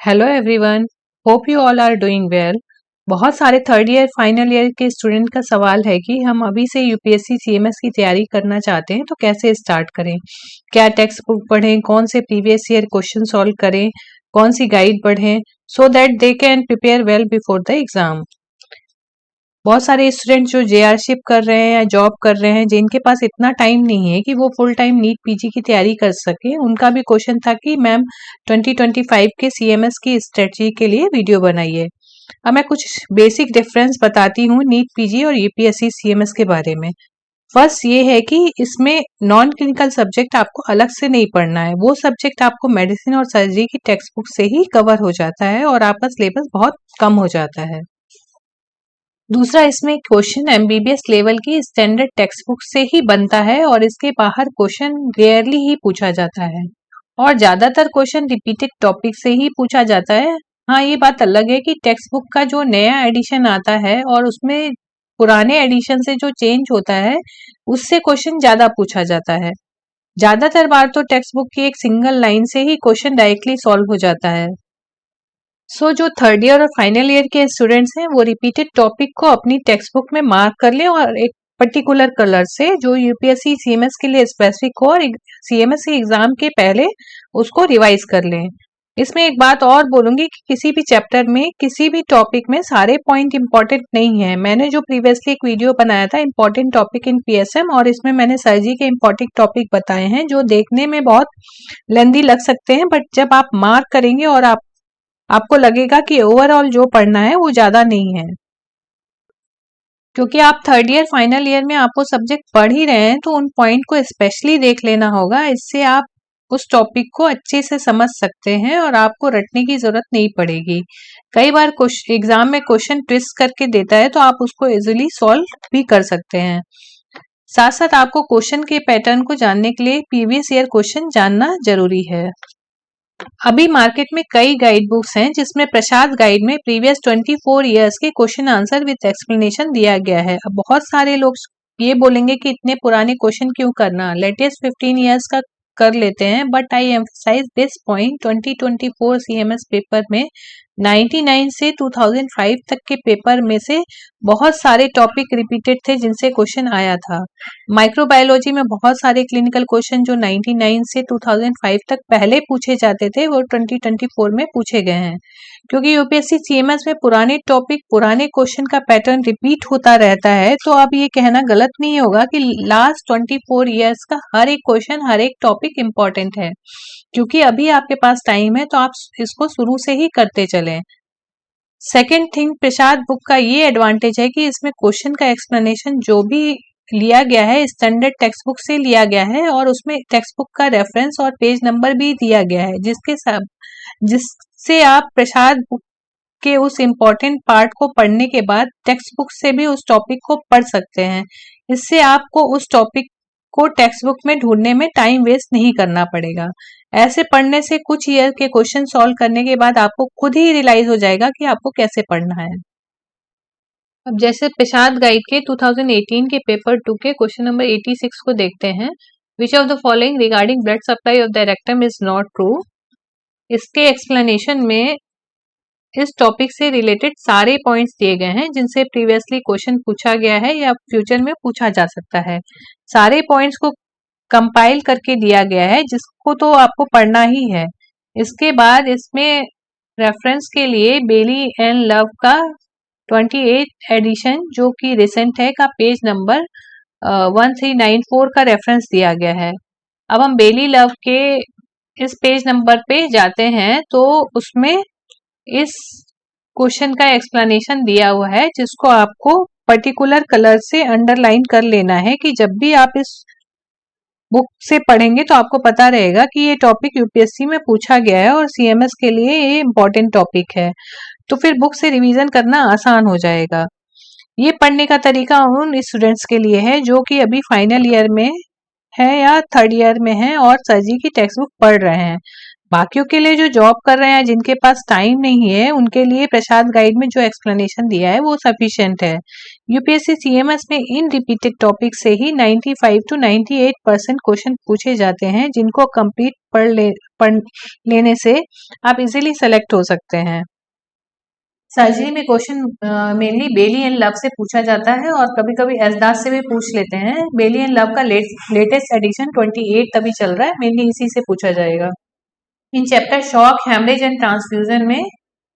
Hello everyone, hope you all are doing well. बहुत सारे third year final year के student का सवाल है कि हम अभी से यूपीएससी सीएमएस की तैयारी करना चाहते हैं तो कैसे स्टार्ट करें, क्या टेक्स्ट बुक पढ़ें, कौन से प्रीवियस ईयर क्वेश्चन सॉल्व करें, कौन सी गाइड पढ़ें so that they can prepare well before the exam. बहुत सारे स्टूडेंट जो जेआरशिप कर रहे हैं या जॉब कर रहे हैं, जिनके पास इतना टाइम नहीं है कि वो फुल टाइम नीट पीजी की तैयारी कर सके, उनका भी क्वेश्चन था कि मैम 2025 के सीएमएस की स्ट्रेटजी के लिए वीडियो बनाइए। अब मैं कुछ बेसिक डिफरेंस बताती हूँ नीट पीजी और यूपीएससी सीएमएस के बारे में। फर्स्ट ये है कि इसमें नॉन क्लिनिकल सब्जेक्ट आपको अलग से नहीं पढ़ना है, वो सब्जेक्ट आपको मेडिसिन और सर्जरी की टेक्स्ट बुक से ही कवर हो जाता है और आपका सिलेबस बहुत कम हो जाता है। दूसरा, इसमें क्वेश्चन एमबीबीएस लेवल की स्टैंडर्ड टेक्स्ट बुक से ही बनता है और इसके बाहर क्वेश्चन रेयरली ही पूछा जाता है और ज्यादातर क्वेश्चन रिपीटेड टॉपिक से ही पूछा जाता है। हाँ, ये बात अलग है कि टेक्स्ट बुक का जो नया एडिशन आता है और उसमें पुराने एडिशन से जो चेंज होता है उससे क्वेश्चन ज्यादा पूछा जाता है। ज्यादातर बार तो टेक्स्ट बुक की एक सिंगल लाइन से ही क्वेश्चन डायरेक्टली सॉल्व हो जाता है। जो थर्ड ईयर और फाइनल ईयर के स्टूडेंट्स हैं वो रिपीटेड टॉपिक को अपनी टेक्स्ट बुक में मार्क कर लें और एक पर्टिकुलर कलर से जो यूपीएससी सीएमएस के लिए स्पेसिफिक हो और सीएमएस एग्जाम के पहले उसको रिवाइज कर लें। इसमें एक बात और बोलूंगी कि किसी भी चैप्टर में किसी भी टॉपिक में सारे पॉइंट इंपॉर्टेंट नहीं है। मैंने जो प्रीवियसली एक वीडियो बनाया था इंपॉर्टेंट टॉपिक इन पीएसएम, और इसमें मैंने सर्जी के इंपॉर्टेंट टॉपिक बताए हैं जो देखने में बहुत लेंदी लग सकते हैं, बट जब आप मार्क करेंगे और आपको लगेगा कि ओवरऑल जो पढ़ना है वो ज्यादा नहीं है। क्योंकि आप थर्ड ईयर फाइनल ईयर में आप वो सब्जेक्ट पढ़ ही रहे हैं तो उन पॉइंट को स्पेशली देख लेना होगा। इससे आप उस टॉपिक को अच्छे से समझ सकते हैं और आपको रटने की जरूरत नहीं पड़ेगी। कई बार एग्जाम में क्वेश्चन ट्विस्ट करके देता है तो आप उसको इजीली सॉल्व भी कर सकते हैं। साथ साथ आपको क्वेश्चन के पैटर्न को जानने के लिए प्रीवियस ईयर क्वेश्चन जानना जरूरी है। अभी मार्केट में कई गाइड बुक्स हैं जिसमें प्रसाद गाइड में प्रीवियस 24 इयर्स के क्वेश्चन आंसर विद एक्सप्लेनेशन दिया गया है। अब बहुत सारे लोग ये बोलेंगे कि इतने पुराने क्वेश्चन क्यों करना, लेटेस्ट 15 इयर्स का कर लेते हैं, but I emphasize this point 2024 CMS paper में 99 से 2005 तक के पेपर में से बहुत सारे टॉपिक रिपीटेड थे जिनसे क्वेश्चन आया था। माइक्रोबायोलॉजी में बहुत सारे क्लिनिकल क्वेश्चन जो 99 से 2005 तक पहले पूछे जाते थे वो 2024 में पूछे गए हैं। क्योंकि यूपीएससी सीएमएस में पुराने टॉपिक पुराने क्वेश्चन का पैटर्न रिपीट होता रहता है, तो अब ये कहना गलत नहीं होगा कि लास्ट 24 इयर्स का हर एक क्वेश्चन हर एक टॉपिक इम्पोर्टेंट है। क्योंकि अभी आपके पास टाइम है तो आप इसको शुरू से ही करते चलें। सेकेंड थिंग, प्रसाद बुक का ये एडवांटेज है कि इसमें क्वेश्चन का एक्सप्लेनेशन जो भी लिया गया है स्टैंडर्ड टेक्स्ट बुक से लिया गया है और उसमें टेक्स्ट बुक का रेफरेंस और पेज नंबर भी दिया गया है जिससे आप प्रसाद बुक के उस इम्पोर्टेंट पार्ट को पढ़ने के बाद टेक्स्ट बुक से भी उस टॉपिक को पढ़ सकते हैं। इससे आपको उस टॉपिक को टेक्स्ट बुक में ढूंढने में टाइम वेस्ट नहीं करना पड़ेगा। ऐसे पढ़ने से कुछ ईयर के क्वेश्चन सॉल्व करने के बाद आपको खुद ही रियलाइज हो जाएगा कि आपको कैसे पढ़ना है। अब जैसे प्रसाद गाइड के 2018 के पेपर 2 के क्वेश्चन नंबर 86 को देखते हैं। Which of the following regarding blood supply of the rectum is not true. इसके एक्सप्लेनेशन में इस टॉपिक से रिलेटेड सारे पॉइंट्स दिए गए हैं जिनसे प्रीवियसली क्वेश्चन पूछा गया है या फ्यूचर में पूछा जा सकता है। सारे पॉइंट्स को कंपाइल करके दिया गया है जिसको तो आपको पढ़ना ही है। इसके बाद इसमें रेफरेंस के लिए बेली एंड लव का 28 एडिशन जो कि रिसेंट है का पेज नंबर 1394 का रेफरेंस दिया गया है। अब हम बेली लव के इस पेज नंबर पे जाते हैं तो उसमें इस क्वेश्चन का एक्सप्लेनेशन दिया हुआ है जिसको आपको पर्टिकुलर कलर से अंडरलाइन कर लेना है कि जब भी आप इस बुक से पढ़ेंगे तो आपको पता रहेगा कि ये टॉपिक यूपीएससी में पूछा गया है और सीएमएस के लिए ये इम्पोर्टेंट टॉपिक है, तो फिर बुक से रिवीजन करना आसान हो जाएगा। ये पढ़ने का तरीका उन स्टूडेंट्स के लिए है जो कि अभी फाइनल ईयर में है या थर्ड ईयर में है और सर्जी की टेक्स्ट बुक पढ़ रहे हैं। बाकियों के लिए जो जॉब कर रहे हैं, जिनके पास टाइम नहीं है, उनके लिए प्रसाद गाइड में जो एक्सप्लेनेशन दिया है वो सफिशिएंट है। यूपीएससी सीएमएस में इन रिपीटेड टॉपिक से ही 95 to 98% क्वेश्चन पूछे जाते हैं, जिनको कंप्लीट पढ़ लेने से आप इजीली सेलेक्ट हो सकते हैं। सर्जरी में question mainly Bailey and Love से पूछा जाता है और कभी कभी एसदास से भी पूछ लेते हैं। बेली एंड लव का लेटेस्ट एडिशन 28 अभी चल रहा है, मेनली इसी से पूछा जाएगा। इन chapter shock, haemorrhage and transfusion में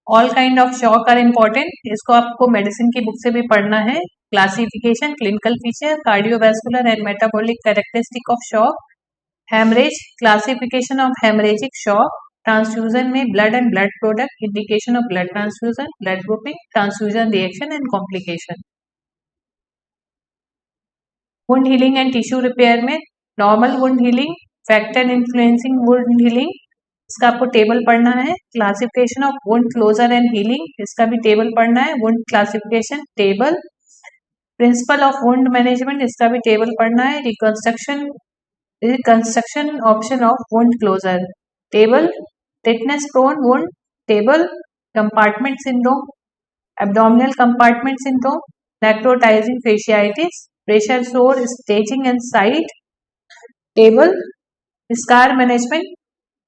all kind of shock are important, इसको आपको मेडिसिन की बुक से भी पढ़ना है। Classification, clinical feature, cardiovascular and metabolic characteristic of shock, haemorrhage, classification of haemorrhagic shock, transfusion में blood and blood product, indication of blood transfusion, blood grouping, transfusion reaction and complication. Wound healing and tissue repair में normal wound healing, factor influencing wound healing, इसका आपको table पढ़ना है। Classification of wound closure and healing, इसका भी table पढ़ना है। Wound classification table, principle of wound management, इसका भी टेबल पढ़ना है। Reconstruction option of wound closure table, tetanus prone wound table, compartment syndrome, abdominal compartment syndrome, necrotizing fasciitis, pressure sore, staging and site table, scar management,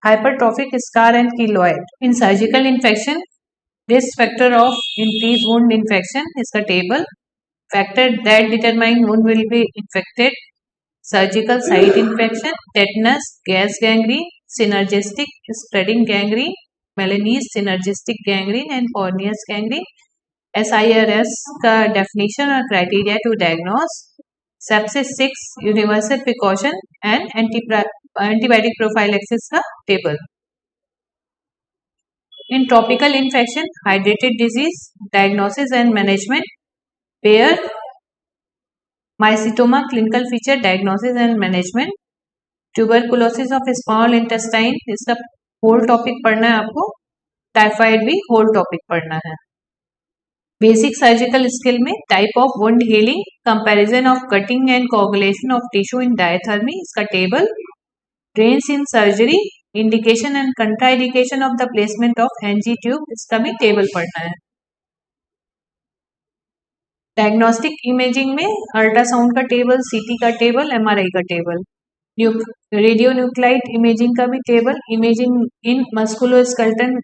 hypertrophic scar and keloid. In surgical infection, risk factor of increased wound infection is the table. Factor that determine wound will be infected: surgical site infection, tetanus, gas gangrene, synergistic spreading gangrene, Milanese synergistic gangrene and Corneous gangrene. SIRS का definition और criteria to diagnose. Sepsis 6 universal precaution and antibiotic prophylaxis का table. In tropical infection, hydrated disease, diagnosis and management, pair, mycetoma, clinical feature, diagnosis and management, tuberculosis of small intestine, इसका whole topic पढ़ना है आपको, typhoid भी whole topic पढ़ना है। Basic surgical skill में type of wound healing, comparison of cutting and coagulation of tissue in diathermy, इसका table, drains in surgery, indication and contraindication of the placement of NG tube, इसका भी table पढ़ना है। Diagnostic imaging में ultrasound का table, CT का table, MRI का table, radionuclide imaging का भी table, imaging in musculoskeletal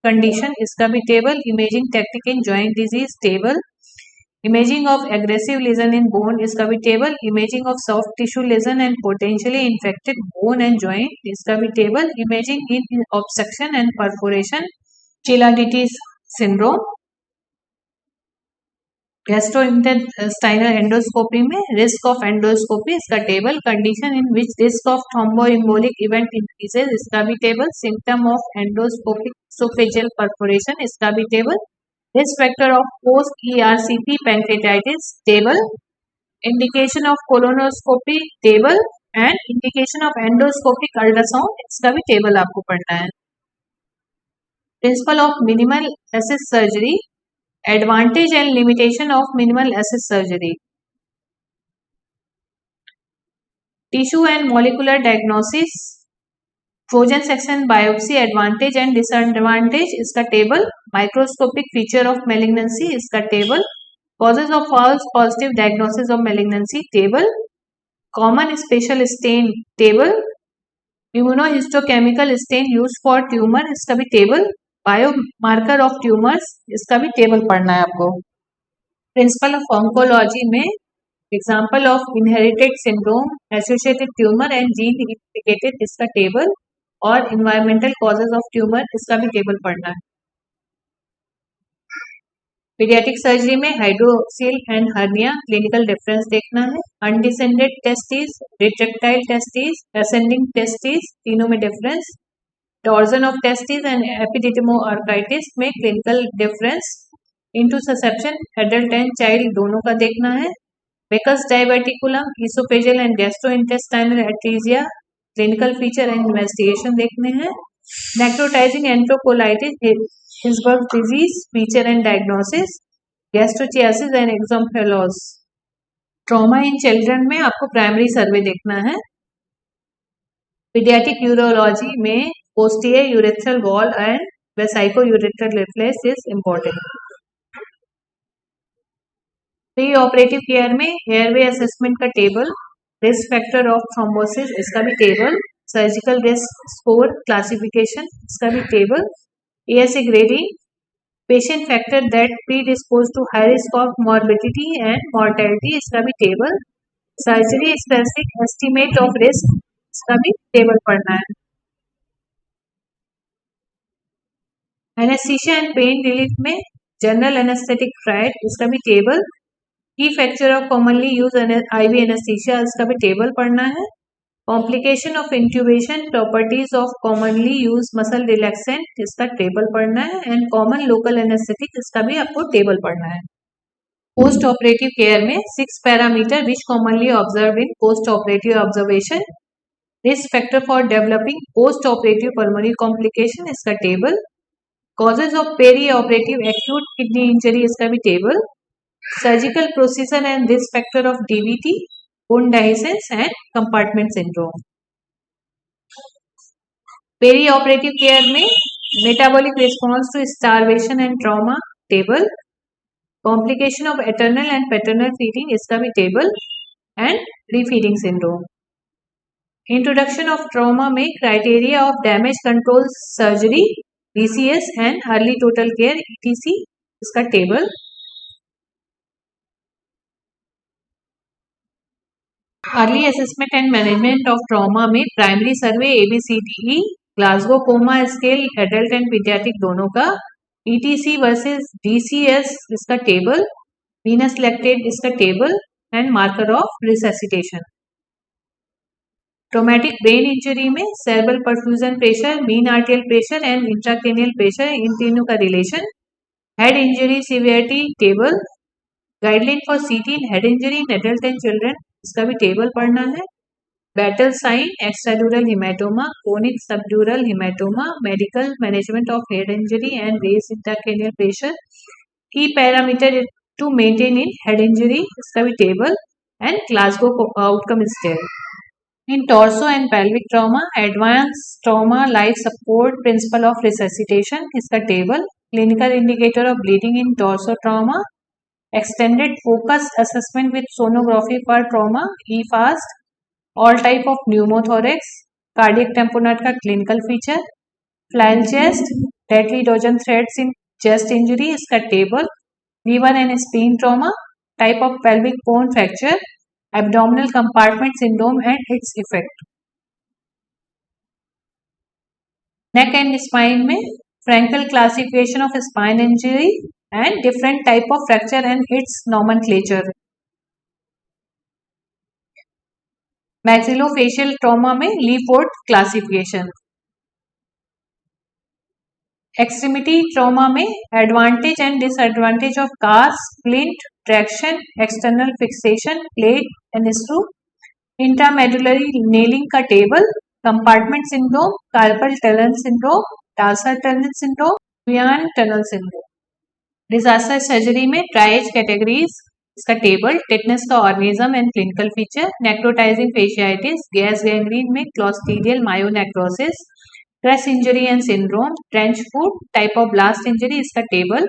condition, इसका भी table, imaging technique in joint disease table, imaging of aggressive lesion in bone, इसका भी table, imaging of soft tissue lesion and potentially infected bone and joint, इसका भी table, imaging in obstruction and perforation, Chilaiditi syndrome, gastrointestinal endoscopy में risk of endoscopy, इसका table, condition in which risk of thromboembolic event increases, इसका भी table, symptom of endoscopic oesophageal perforation, इसका भी table, risk factor of post ERCP pancreatitis table, indication of colonoscopy table and indication of endoscopic ultrasound, इसका भी table आपको पढ़ना है। Principle of minimal access surgery, advantage and limitation of minimal access surgery, tissue and molecular diagnosis, frozen section biopsy, advantage and disadvantage, इसका table, microscopic feature of malignancy, इसका table, causes of false positive diagnosis of malignancy table, common special stain table, immunohistochemical stain use for tumour, इसका भी table, biomarker of tumours, इसका भी table पढ़ना है आपको। Principle of oncology में example of inherited syndrome, associated tumour and gene indicated, इसका table, और इन्वायरमेंटल कॉजेज ऑफ ट्यूमर, इसका भी टेबल पढ़ना है। पीडियाट्रिक सर्जरी में hydrocele and hernia, clinical difference देखना है। Undescended testis, retractile testis, ascending testis, तीनों में difference. Torsion of testis and epididymo-orchitis में clinical difference. Intussusception, adult and child दोनों का देखना है। Meckel's diverticulum, oesophageal and gastrointestinal एट्रीजिया, clinical feature and investigation देखने हैं। Necrotizing enterocolitis, Hirschsprung disease, feature and diagnosis. Gastroschisis and exomphalos. Trauma in children में आपको primary survey देखना है। पीडियाट्रिक यूरोलॉजी में posterior urethral wall and vesico-urethral reflex is important. Pre operative care में airway assessment का table, risk factor of thrombosis इसका भी table, surgical risk score classification इसका भी table, ASA grading, patient factor that predispose to high risk of morbidity and mortality इसका भी table, surgery specific estimate of risk इसका भी table पढ़ना है। एनेस्थीसिया एंड पेन रिलीफ में जनरल एनेस्थेटिक ट्रायड इसका भी टेबल, की factor of commonly use IV anaesthesia इसका भी टेबल पढ़ना है। Complication of intubation, properties of commonly use muscle relaxant इसका टेबल पढ़ना है एंड कॉमन लोकल एनेस्थेटिक इसका भी आपको टेबल पढ़ना है। पोस्ट ऑपरेटिव केयर में 6 parameter which commonly observe in post operative observation, risk factor for developing post operative pulmonary complication इसका table, causes of peri operative acute kidney injury इसका भी table, surgical procedure and risk factor of DVT, bone dehiscence and compartment syndrome. Peri operative care में metabolic response to starvation and trauma table, complication of एटर्नल and parenteral feeding इसका भी table and refeeding syndrome. Introduction of trauma में criteria of damage control surgery DCS and early total care ETC इसका table. Early assessment and management of trauma में primary survey ABCDE, Glasgow coma scale adult and paediatric दोनों का, ETC versus DCS इसका table, venous lactate इसका table and marker of resuscitation. Traumatic brain injury में cerebral perfusion pressure, mean arterial pressure and intracranial pressure इन तीनों का relation. Head injury severity table, guideline for CT in head injury in adult and children इसका भी table पढ़ना है। Battle sign, extradural haematoma, chronic subdural haematoma, medical management of head injury and raised intracranial pressure, key parameter to maintain in head injury इसका भी table and Glasgow outcome scale. In torso and pelvic trauma, advanced trauma life support principle of resuscitation इसका table, clinical indicator of bleeding in torso trauma, extended focus assessment with sonography for trauma, EFAST, all type of pneumothorax, cardiac tamponade का clinical feature, flail chest, deadly dozen threads in chest injury इसका table, liver and spleen trauma, type of pelvic bone fracture, abdominal compartment syndrome and its effect। neck and spine में Frankel classification of spine injury and different type of fracture and its nomenclature। maxillofacial trauma में Lee-Ford classification। Extremity trauma में advantage and disadvantage of cast, splint, traction, external fixation, plate and screw, intramedullary nailing का table, compartment syndrome, carpal tunnel syndrome, tarsal tunnel syndrome, Guyon tunnel syndrome. Disaster surgery में triage categories इसका table, tetanus का organism and clinical feature, necrotizing fasciitis, gas gangrene में clostridial myonecrosis, crush injury and syndrome, trench foot, type of blast injury इसका table.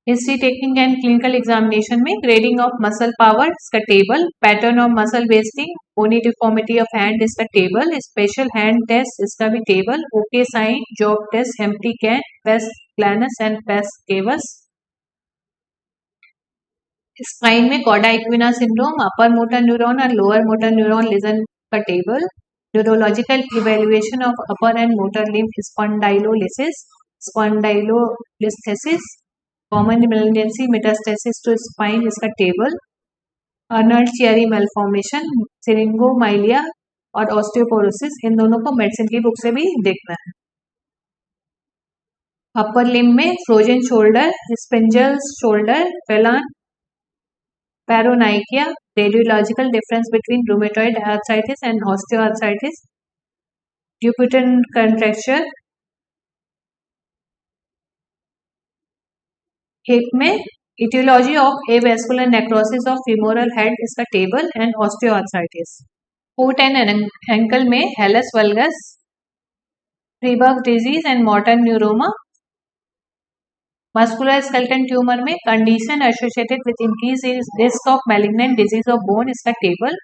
History taking and clinical examination में grading of muscle power इसका table, pattern of muscle wasting, bony deformity of hand इसका table, special hand test इसका भी table, okay sign, Jobe test, empty can, pes planus and pes cavus. Spine में cauda equina syndrome, upper motor neuron और lower motor neuron lesion का table, neurological evaluation of upper and motor limb spondylolysis, spondylolisthesis, common emergency metastasis to spine इसका table, Arnold Chiari malformation, सिरिंगोमाइलिया और osteoporosis इन दोनों को medicine की book से भी देखना है। अपर लिम्ब में frozen shoulder, Sprengel shoulder, felon, paronychia, radiological difference between rheumatoid arthritis and osteoarthritis, Dupuytren contracture. Hip में aetiology of avascular necrosis of femoral head इसका table and osteoarthritis. Foot and ankle में hallux valgus, Freiberg disease and motor neuroma. Musculoskeletal tumor में condition associated with increased risk of malignant disease of bone इसका table.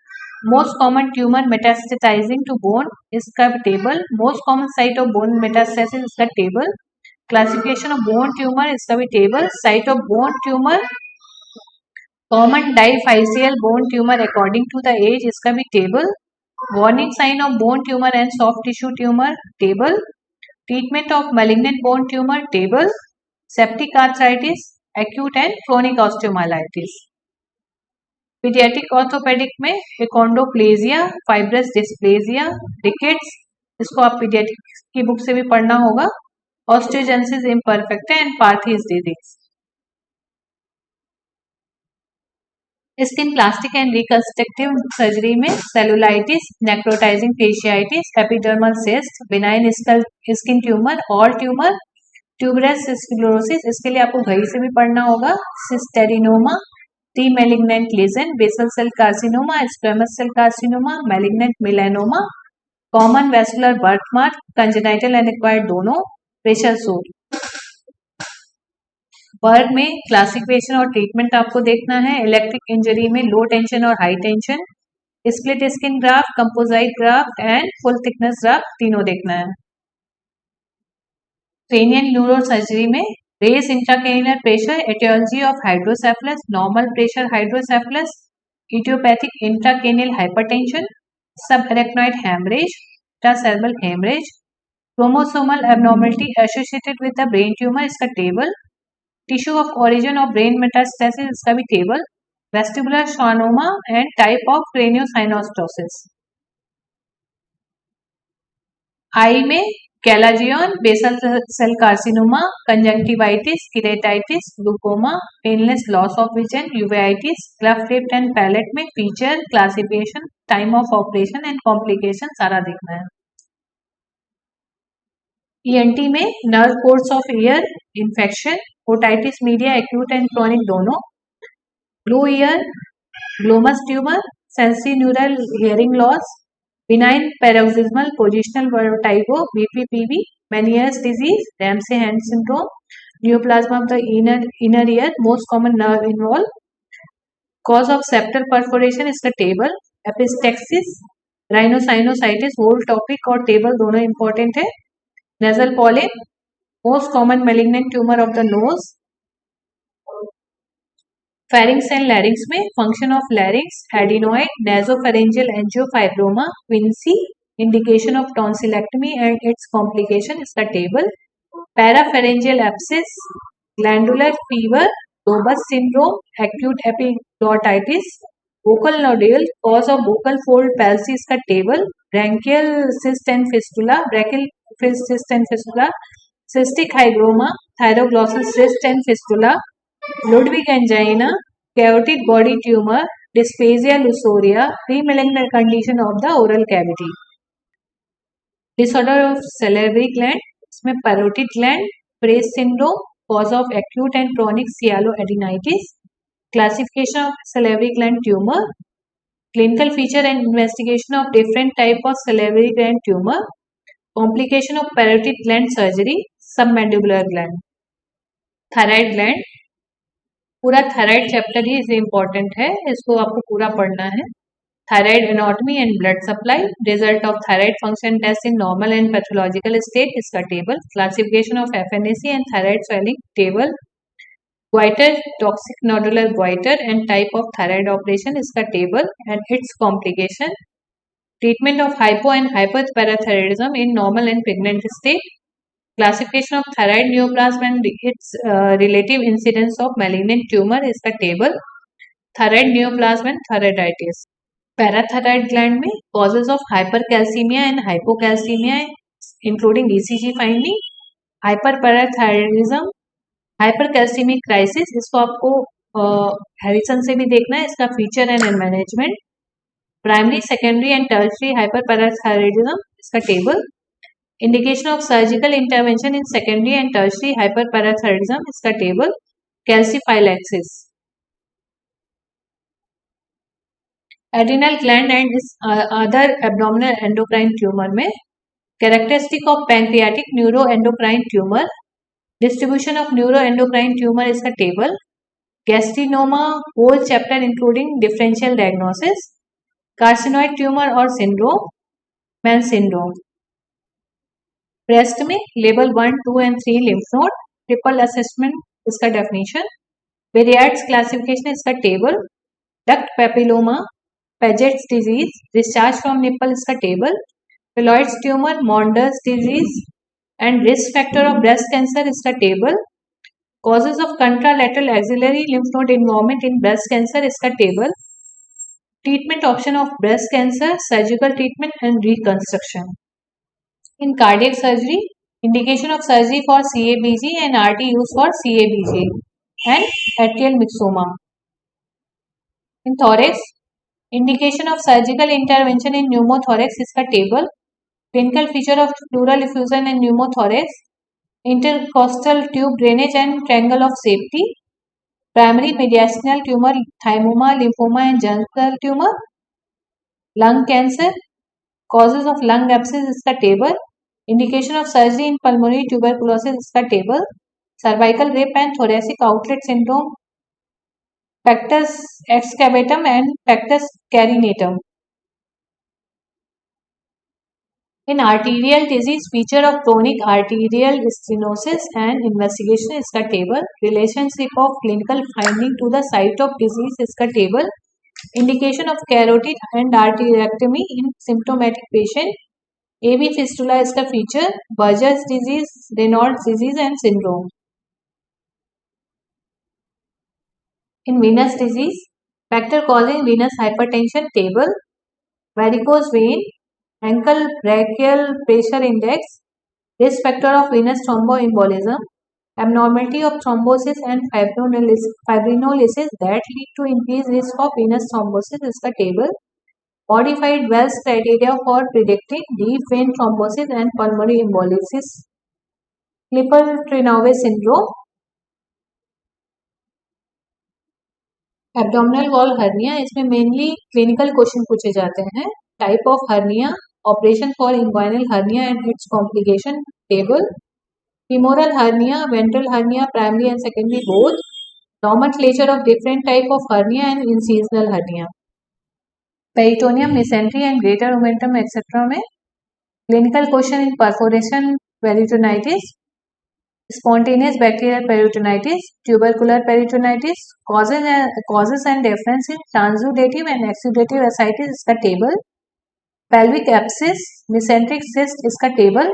Most common tumor metastasizing to bone इसका table. Most common site of bone metastasis इसका table. Classification of bone tumor इसका भी table. Site of bone tumor, common diphyseal bone tumor according to the age इसका भी table. Warning sign of bone tumor and soft tissue tumor table. Treatment of malignant bone tumor table. Septic arthritis, acute and chronic osteomyelitis. Pediatric orthopedic में achondroplasia, fibrous dysplasia, rickets, इसको आप pediatric की book से भी पढ़ना होगा. Osteogenesis imperfecta and Perthes disease. Skin plastic and reconstructive surgery में cellulitis, necrotizing fasciitis, epidermal cyst, benign skin tumor, all tumor, tuberous sclerosis, इसके लिए आपको घड़ी से भी पढ़ना होगा. सिस्टेरिनोमा, टी malignant lesion, basal cell carcinoma, squamous cell carcinoma, malignant melanoma, common vascular birthmark, congenital and acquired दोनों, प्रेशर सोर. बर्न में क्लासिफिकेशन और ट्रीटमेंट आपको देखना है. इलेक्ट्रिक इंजरी में लो टेंशन और high tension, split skin graft, composite graft and full thickness graft तीनों देखना है. क्रेनियल न्यूरोसर्जरी में raised intracranial pressure, aetiology of hydrocephalus, normal pressure hydrocephalus, idiopathic intracranial hypertension, subarachnoid haemorrhage, intracerebral haemorrhage, chromosomal abnormality associated with the brain tumour इसका table, tissue of origin of brain metastasis इसका भी table, vestibular schwannoma and type of craniosynostosis. Eye में chalazion, basal cell carcinoma, conjunctivitis, keratitis, glaucoma, painless loss of vision, uveitis, cleft lip and palate में feature, classification, time of operation and complication सारा देखना है. ENT में nerve course of ear infection, otitis media acute and chronic दोनों, glue ear, glomus tumour, sensory hearing loss, benign paroxysmal positional vertigo BPPV, Meniere's disease, Ramsay-Hunt syndrome, neoplasm of the inner ear, most common nerve involved, cause of septal perforation is the table, epistaxis, rhinosinusitis, whole topic और table दोनों important है. nasal polyp, most common malignant tumor of the nose. Pharynx and larynx में function of larynx, adenoid, nasopharyngeal angiofibroma, quinsy, indication of tonsillectomy and its complication is the table. Parapharyngeal abscess, glandular fever, Dobus syndrome, acute epiglottitis, vocal nodule, cause of vocal fold palsy is the table. Branchial cyst and fistula, brachial cyst and fistula, cystic hygroma, thyroglossus cyst and fistula, Ludwig angina, carotid body tumor, dysphasia lusoria, pre-malignant condition of the oral cavity. Disorder of salivary gland, इसमें parotid gland, Fraze syndrome, cause of acute and chronic sialoadenitis, classification of salivary gland tumor, clinical feature and investigation of different type of salivary gland tumor, complication of parotid gland surgery, submandibular gland. Thyroid gland, पूरा thyroid chapter ही इसे important है, इसको आपको पूरा पढ़ना है. Thyroid anatomy and blood supply, result of thyroid function test in normal and pathological state इसका table, classification of FNAC and thyroid swelling table, goitre, toxic nodular goitre and type of thyroid operation इसका table and its complication, treatment of hypo and hyperparathyroidism in normal and pregnant state, classification of thyroid neoplasm and its relative incidence of malignant tumor is the table. Thyroid neoplasm and thyroiditis. Parathyroid gland में causes of hypercalcemia and hypocalcemia including ECG finding, hyperparathyroidism, hypercalcemic crisis, इसको आपको Harrison से भी देखना है, इसका feature and management, primary, secondary and tertiary hyperparathyroidism इसका table, indication of surgical intervention in secondary and tertiary hyperparathyroidism इसका table, calciphylaxis. Adrenal gland and other abdominal endocrine tumor में Characteristic of pancreatic neuroendocrine tumor. Distribution of neuroendocrine tumor is the table. Gastrinoma, whole chapter including differential diagnosis. Carcinoid tumor or syndrome, Mann syndrome. Breast में level 1, 2 and 3 lymph node. Triple assessment इसका definition. Variants classification इसका table. Duct papilloma, Paget's disease, discharge from nipple इसका table. Phyllodes tumour, Mondor's disease and risk factor of breast cancer इसका table. Causes of contralateral axillary lymph node involvement in breast cancer इसका table. Treatment option of breast cancer, surgical treatment and reconstruction. In cardiac surgery, indication of surgery for CABG and RT used for CABG and atrial myxoma. In thorax, indication of surgical intervention in pneumothorax is the table. Clinical feature of pleural effusion and pneumothorax, intercostal tube drainage and triangle of safety, primary mediastinal tumor, thymoma, lymphoma and germinal tumor. Lung cancer, causes of lung abscess is the table. Indication of surgery in pulmonary tuberculosis is the table. Cervical rape and thoracic outlet syndrome, pectus excavatum and pectus carinatum. In arterial disease, feature of chronic arterial stenosis and investigation is the table. Relationship of clinical finding to the site of disease is the table. Indication of carotid and arteriectomy in symptomatic patient. AV fistula is the feature. Buerger's disease, Raynaud's disease and syndrome. In venous disease, factor causing venous hypertension table. Varicose vein, ankle brachial pressure index, risk factor of venous thromboembolism, abnormality of thrombosis and fibrinolysis that lead to increased risk of venous thrombosis is the table. Modified Wells criteria for predicting deep vein thrombosis and pulmonary embolysis. Klippel-Trenaunay syndrome. Abdominal wall hernia, इसमें mainly clinical question पूछे जाते हैं. Type of hernia, operation for inguinal hernia and its complication table. femoral hernia, ventral hernia, primary and secondary both. Nomenclature of different type of hernia and incisional hernia. Peritoneum, mesentery and greater omentum et cetera में clinical question in perforation peritonitis, spontaneous bacterial peritonitis, tubercular peritonitis, causes and difference in transudative and exudative ascites इसका table. pelvic abscess, mesenteric cyst इसका table.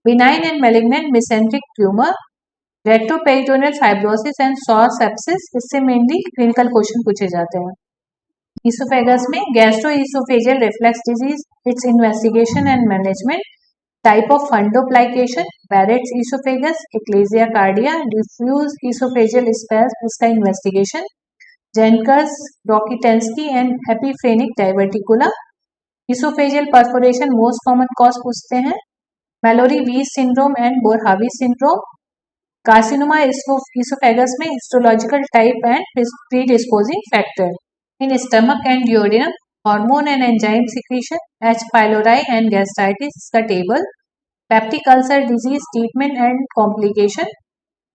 benign and malignant mesenteric tumor, retroperitoneal fibrosis and sour sepsis, इससे mainly clinical question पूछे जाते हैं. Esophagus में gastroesophageal reflux disease, its investigation and management. Type of fundoplication, Barrett's esophagus, Ecclesia cardia, diffuse esophageal spasm इसका investigation. Jenkins, Rokitansky and epiphrenic diverticula. Esophageal perforation most common cause पूछते हैं. Mallory-Weiss syndrome and Boer-Haave syndrome. Carcinoma esophagus में histological type and predisposing factor. In stomach and duodenum, hormone and enzyme secretion, H. pylori and gastritis इसका table. Peptic ulcer disease, treatment and complication.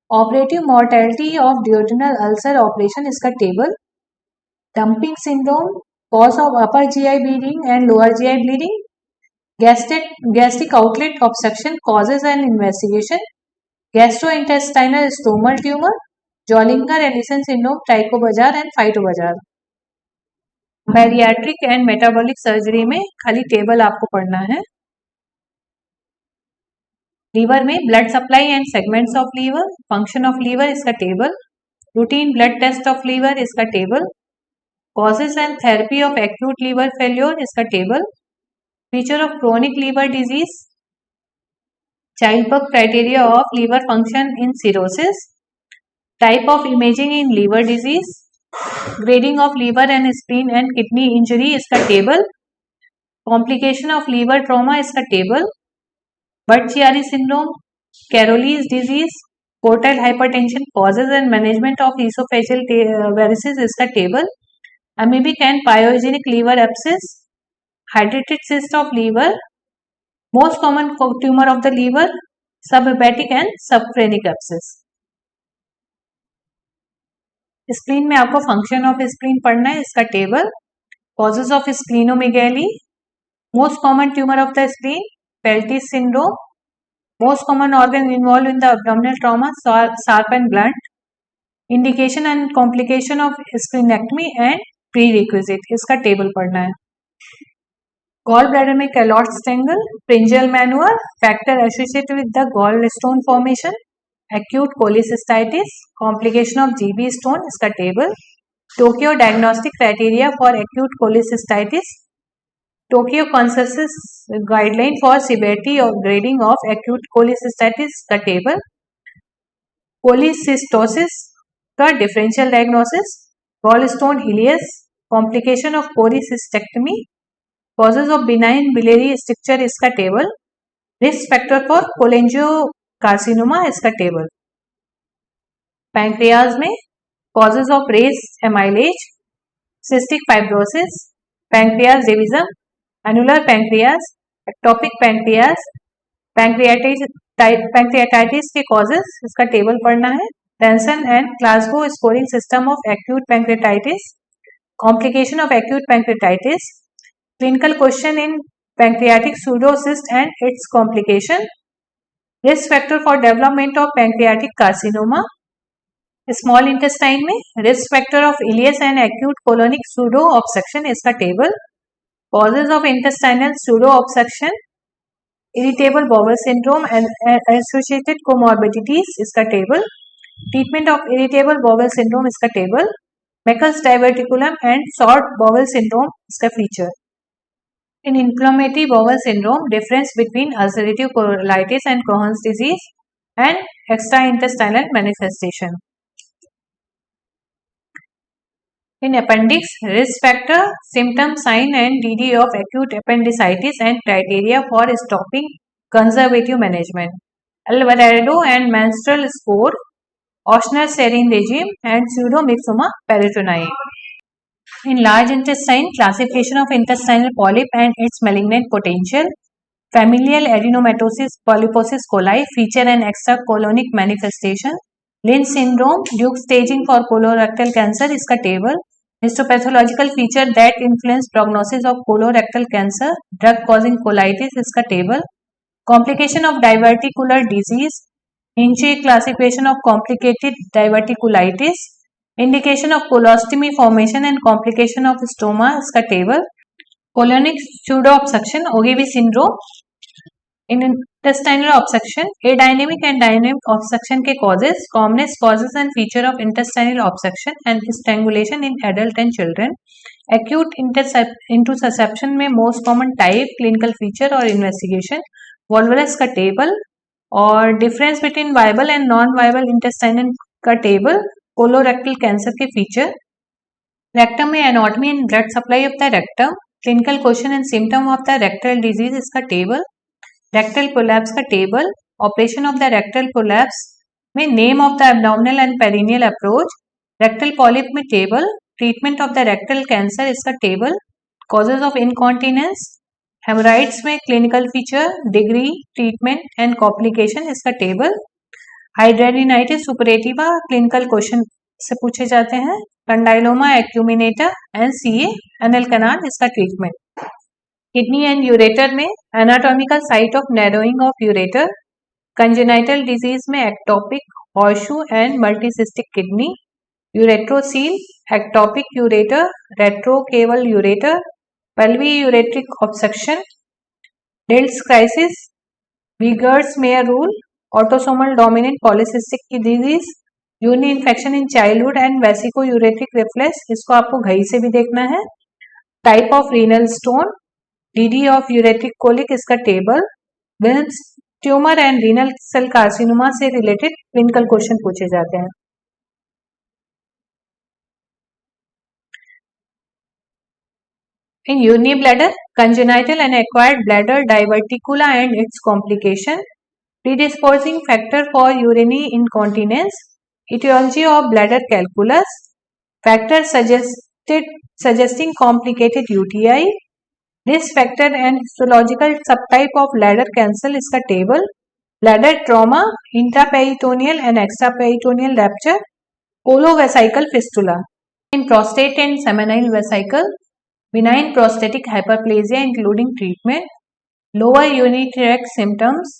Operative mortality of duodenal ulcer operation इसका table. Dumping syndrome, cause of upper GI bleeding and lower GI bleeding. Gastric outlet obstruction, causes and investigation. Gastrointestinal stromal tumor, Zollinger-Ellison syndrome, Tycho-Brahe and Phyto-Brahe. Bariatric and metabolic surgery में खाली table आपको पढ़ना है. Liver में blood supply and segments of liver, function of liver इसका table. Routine blood test of liver इसका table. Causes and therapy of acute liver failure इसका table. Feature of chronic liver disease, चाइल्डबर्ग criteria of liver function in cirrhosis. Type of imaging in liver disease, grading of liver and spleen and kidney injury इसका table. Complication of liver trauma इसका table. Budd Chiari syndrome, Caroli's disease, portal hypertension, causes and management of oesophageal varices इसका table. Amoebic and pyogenic liver abscess, हाइड्रेटेड cyst of liver, Most common tumor of the liver, subhepatic and subphrenic abscess. Spleen में आपको function of spleen पढ़ना है, इसका table. Causes of splenomegaly. Most common tumour of the spleen, Felty's syndrome. Most common organ involve in the abdominal trauma, sharp and blunt. Indication and complication of splenectomy and prerequisite, इसका table पढ़ना है. Gall bladder में Calot triangle, Pringle manoeuvre, factor associated with the gall stone formation, acute cholecystitis, complication of GB stone, इसका table. Tokyo diagnostic criteria for acute cholecystitis, Tokyo consensus guideline for severity और grading of acute cholecystitis का table. Cholecystosis का differential diagnosis, gall stone ileus, complication of cholecystectomy, causes of benign biliary stricture, इसका table. Risk factor for cholangiocarcinoma, इसका table. Pancreas में causes of raised amylase, cystic fibrosis, pancreas divisum, annular pancreas, ectopic pancreas, pancreatitis के causes, इसका table पढ़ना है. टेंसन and Glasgow scoring system of acute pancreatitis, complication of acute pancreatitis, clinical question in pancreatic pseudocyst and its complication, risk factor for development of pancreatic carcinoma. Small intestine में risk factor of ileus and acute colonic pseudo obstruction, इसका table. Causes of intestinal pseudo obstruction, irritable bowel syndrome and associated comorbidities, इसका table. Treatment of irritable bowel syndrome, इसका table. Meckel's diverticulum and short bowel syndrome, इसका feature. In inflammatory bowel syndrome, difference between ulcerative colitis and Crohn's disease and extraintestinal manifestation. In appendix, risk factor, symptom, sign and DD of acute appendicitis and criteria for stopping conservative management. Alvarado and menstrual score, Ochsner Sarin regime and pseudomyxoma peritonei. In large intestine, classification of intestinal polyp and its malignant potential, familial adenomatosis polyposis coli, feature and extracolonic manifestation, Lynch syndrome, Duke staging for colorectal cancer, इसका table. Histopathological feature that influence prognosis of colorectal cancer, drug causing colitis, इसका table. Complication of diverticular disease, Hinchey classification of complicated diverticulitis, indication of colostomy formation and complication of stoma, इसका table. Colonic pseudo obstruction, Ogilvie syndrome. In intestinal obstruction, adynamic and dynamic obstruction के causes, commonest causes and feature of intestinal obstruction and strangulation in adult and children. Acute intussusception में most common type, clinical feature और investigation, volvulus का table. और difference between viable and non-viable intestinal का table, colorectal cancer के feature. Rectum में anatomy and blood supply of the rectum, clinical question and symptom of the rectal disease, इसका table. Rectal prolapse का table, operation of the rectal prolapse में name of the abdominal and perineal approach. Rectal polyp में table, treatment of the rectal cancer, इसका table. Causes of incontinence, haemorrhoids में clinical feature, degree, treatment and complication, इसका table. Hidradenitis suppurativa, clinical question से पूछे जाते हैं. Condyloma acuminata and CA anal canal, इसका treatment. Kidney and ureter में anatomical site of narrowing of ureter. Congenital disease में ectopic horseshoe and multicystic kidney. Ureterocele, ectopic ureter, retrocaval ureter, pelvi ureteric obstruction. Dietl's crisis, वीगर्स Meyer rule, autosomal dominant polycystic disease, urine infection in childhood and vesico ureteric reflux, इसको आपको घई से भी देखना है. Type of renal stone, DD of ureteric colic, इसका table. Wilms tumour and renal cell carcinoma से related clinical question पूछे जाते हैं. In urinary bladder, congenital and acquired bladder diverticula and its complication, predisposing factor for urinary incontinence, etiology of bladder calculus, factors suggesting complicated UTI, risk factor and histological subtype of bladder cancer, इसका table, bladder trauma, intraperitoneal and extraperitoneal rupture, colovesical fistula, in prostate and seminal vesicle, benign prostatic hyperplasia including treatment, lower urinary tract symptoms,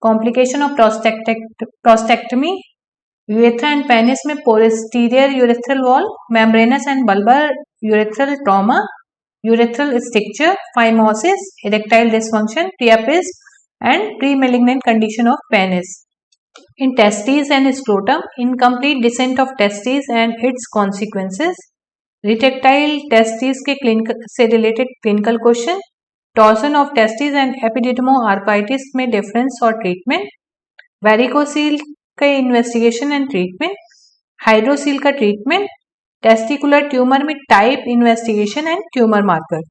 complication of prostatectomy, urethra and penis में posterior urethral wall, membranous and bulbar urethral trauma, urethral stricture, phimosis, erectile dysfunction, priapism and pre-malignant condition of penis. In testes and scrotum, incomplete descent of testes and its consequences, retractile testis के से related clinical question, torsion of testis and epididymo orchitis में difference और treatment, varicocele का investigation and treatment, hydrocele का treatment, testicular tumour में type investigation and tumour marker.